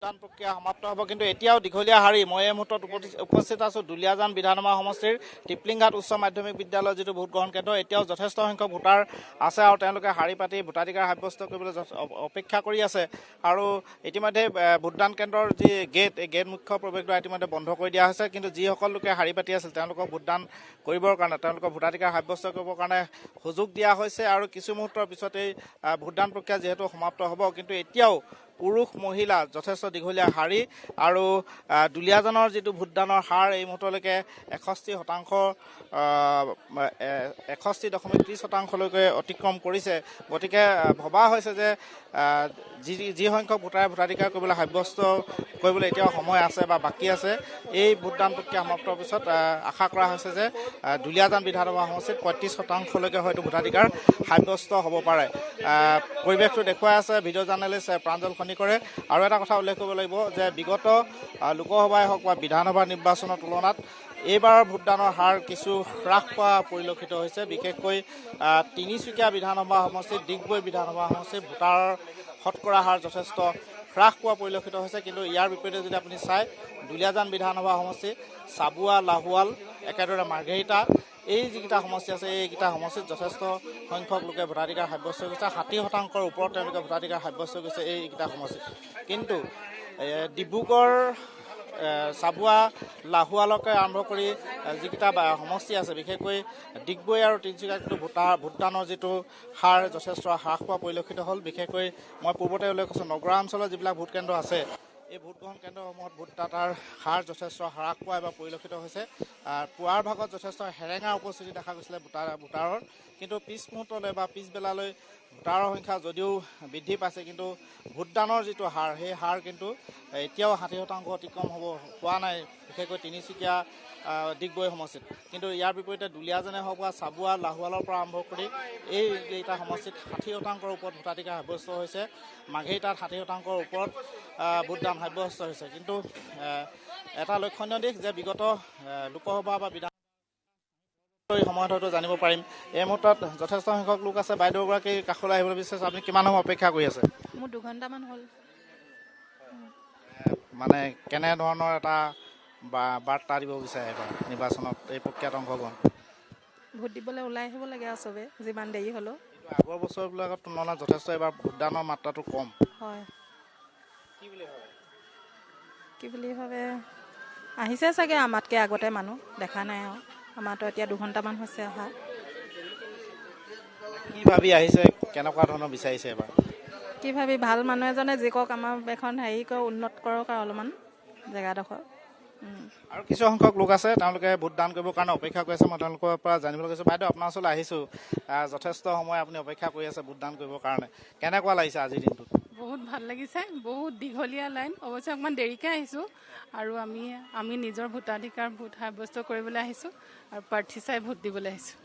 ভোটদান প্ৰক্ৰিয়া সমাপ্ত হ'ব, কিন্তু এতিয়াও দীঘলীয়া শাৰী। মই এই মুহূৰ্তত উপস্থিত আছোঁ দুলীয়াজান বিধানসভা সমষ্টিৰ টিপলিংঘাট উচ্চ মাধ্যমিক বিদ্যালয়ৰ যিটো ভোটগ্ৰহণ কেন্দ্ৰ। এতিয়াও যথেষ্ট সংখ্যক ভোটাৰ আছে আৰু তেওঁলোকে শাৰী পাতি ভোটাধিকাৰ সাব্যস্ত কৰিবলৈ অপেক্ষা কৰি আছে। আৰু ইতিমধ্যে ভোটদান কেন্দ্ৰৰ যি গেট, এই গেট মুখ্য প্ৰৱেশদ্বাৰ ইতিমধ্যে বন্ধ কৰি দিয়া হৈছে। কিন্তু যিসকল লোকে শাৰী পাতি আছিল তেওঁলোকক ভোটদান কৰিবৰ কাৰণে, তেওঁলোকৰ ভোটাধিকাৰ সাব্যস্ত কৰিবৰ কাৰণে সুযোগ দিয়া হৈছে। আৰু কিছু মুহূৰ্তৰ পিছতেই ভোটদান প্ৰক্ৰিয়া যিহেতু সমাপ্ত হ'ব, কিন্তু এতিয়াও পুৰুষ মহিলা যথেষ্ট দীঘলীয়া শাৰী। আৰু দুলীয়াজানৰ যিটো ভোটদানৰ হাৰ এই মুহূৰ্তলৈকে 61.30%লৈকে অতিক্ৰম কৰিছে। গতিকে ভবা হৈছে যে যি সংখ্যক ভোটাৰে ভোটাধিকাৰ কৰিবলৈ সাব্যস্ত কৰিবলৈ এতিয়াও সময় আছে বা বাকী আছে, এই ভোটদান প্ৰক্ৰিয়া সমাপ্তৰ পিছত আশা কৰা হৈছে যে দুলীয়াজান বিধানসভা সমষ্টিত 35%লৈকে হয়তো ভোটাধিকাৰ সাব্যস্ত হ'ব পাৰে। পৰিৱেশটো দেখুৱাই আছে ভিডিঅ' জাৰ্নেলিষ্ট প্ৰাঞ্জল খনিকৰে। আৰু এটা কথা উল্লেখ কৰিব লাগিব যে বিগত লোকসভাই হওক বা বিধানসভা নিৰ্বাচনৰ তুলনাত এইবাৰৰ ভোটদানৰ হাৰ কিছু হ্ৰাস পোৱা পৰিলক্ষিত হৈছে। বিশেষকৈ তিনিচুকীয়া বিধানসভা সমষ্টিত, ডিগবৈ বিধানসভা সমষ্টিত ভোটাৰৰ শতকৰা হাৰ যথেষ্ট হ্ৰাস পোৱা পৰিলক্ষিত হৈছে। কিন্তু ইয়াৰ বিপৰীতে যদি আপুনি চায়, দুলীয়াজান বিধানসভা সমষ্টি, চাবুৱা, লাহোৱাল, একেদৰে মাৰ্ঘেৰিটা, এই যিকেইটা সমষ্টি আছে এইকেইটা সমষ্টিত যথেষ্ট সংখ্যক লোকে ভোটাধিকাৰ সাব্যস্ত কৰিছে। 60%ৰ ওপৰত তেওঁলোকে ভোটাধিকাৰ সাব্যস্ত কৰিছে এইকেইটা সমষ্টিত। কিন্তু ডিব্ৰুগড়, চাবুৱা, লাহোৱালকে আৰম্ভ কৰি যিকেইটা সমষ্টি আছে, বিশেষকৈ ডিগবৈ আৰু তিনিচুকীয়াত কিন্তু ভোটদানৰ যিটো হাৰ যথেষ্ট হ্ৰাস পোৱা পৰিলক্ষিত হ'ল। বিশেষকৈ মই পূৰ্বতে উল্লেখ কৰিছোঁ নগৰ অঞ্চলৰ যিবিলাক ভোটকেন্দ্ৰ আছে, এই ভোটগ্ৰহণ কেন্দ্ৰসমূহত ভোটদাতাৰ হাৰ যথেষ্ট হ্ৰাস পোৱা এবাৰ পৰিলক্ষিত হৈছে। পুৱাৰ ভাগত যথেষ্ট হেৰেঙা উপস্থিতি দেখা গৈছিলে ভোটাৰৰ, কিন্তু পিছ মুহূৰ্তলৈ বা পিছবেলালৈ ভোটাৰৰ সংখ্যা যদিও বৃদ্ধি পাইছে, কিন্তু ভোটদানৰ যিটো হাৰ, সেই হাৰ কিন্তু এতিয়াও 60% অতিক্ৰম হোৱা নাই, বিশেষকৈ তিনিচুকীয়া, ডিগবৈ সমষ্টিত। কিন্তু ইয়াৰ বিপৰীতে দুলীয়াজানে হওক বা চাবুৱা, লাহোৱালৰ পৰা আৰম্ভ কৰি এইকেইটা সমষ্টিত 60%ৰ ওপৰত ভোটাধিকাৰ সাব্যস্ত হৈছে। মাৰ্ঘেৰিটাত 60%ৰ ওপৰত ভোটদান সাব্যস্ত হৈছে। কিন্তু এটা লক্ষণীয় দিশ যে বিগত লোকসভা বা বিধান সময়ত হয়তো জানিব পাৰিম। এই মুহূৰ্তত যথেষ্ট সংখ্যক লোক আছে। বাইদেউগৰাকী কাষলৈ আহিবলৈ বিচাৰিছে। আপুনি কিমান সময় অপেক্ষা কৰি আছে? মোৰ 2 ঘণ্টামান হ'ল। মানে কেনেধৰণৰ এটা বাৰ্তা দিব বিচাৰে এবাৰ নিৰ্বাচনত, এই প্ৰক্ৰিয়াত অংশগ্ৰহণ? ভোট দিবলৈ ওলাই আহিব লাগে আৰু চবে, যিমান দেৰি হ'লেও। আগৰ বছৰবিলাকৰ তুলনাত যথেষ্ট এবাৰ ভোটদানৰ মাত্ৰাটো কম। হয়। কি বুলি ভাবে আহিছে চাগে আমাতকৈ আগতে মানুহ, দেখা নাই আৰু। আমাৰতো এতিয়া 2 ঘণ্টামান হৈছে অহা। কি ভাবি আহিছে, কেনেকুৱা ধৰণৰ বিচাৰিছে এবাৰ? কি ভাবি, ভাল মানুহ এজনে জিকক, আমাৰ এখন উন্নত কৰক আৰু অলপমান জেগাডোখৰ। আৰু কিছু সংখ্যক লোক আছে তেওঁলোকে ভোটদান কৰিবৰ কাৰণে অপেক্ষা কৰি আছে। মই তেওঁলোকৰ পৰা জানিবলৈ গৈছোঁ। বাইদেউ, আপোনাৰ ওচৰলৈ আহিছোঁ। যথেষ্ট সময় আপুনি অপেক্ষা কৰি আছে ভোটদান কৰিবৰ কাৰণে, কেনেকুৱা লাগিছে আজিৰ দিনটোত? বহুত ভাল লাগিছে। বহুত দীঘলীয়া লাইন, অৱশ্যে অকণমান দেৰিকৈ আহিছোঁ। আৰু আমি নিজৰ ভোটাধিকাৰ ভোট সাব্যস্ত কৰিবলৈ আহিছোঁ আৰু প্ৰাৰ্থী চাই ভোট দিবলৈ আহিছোঁ।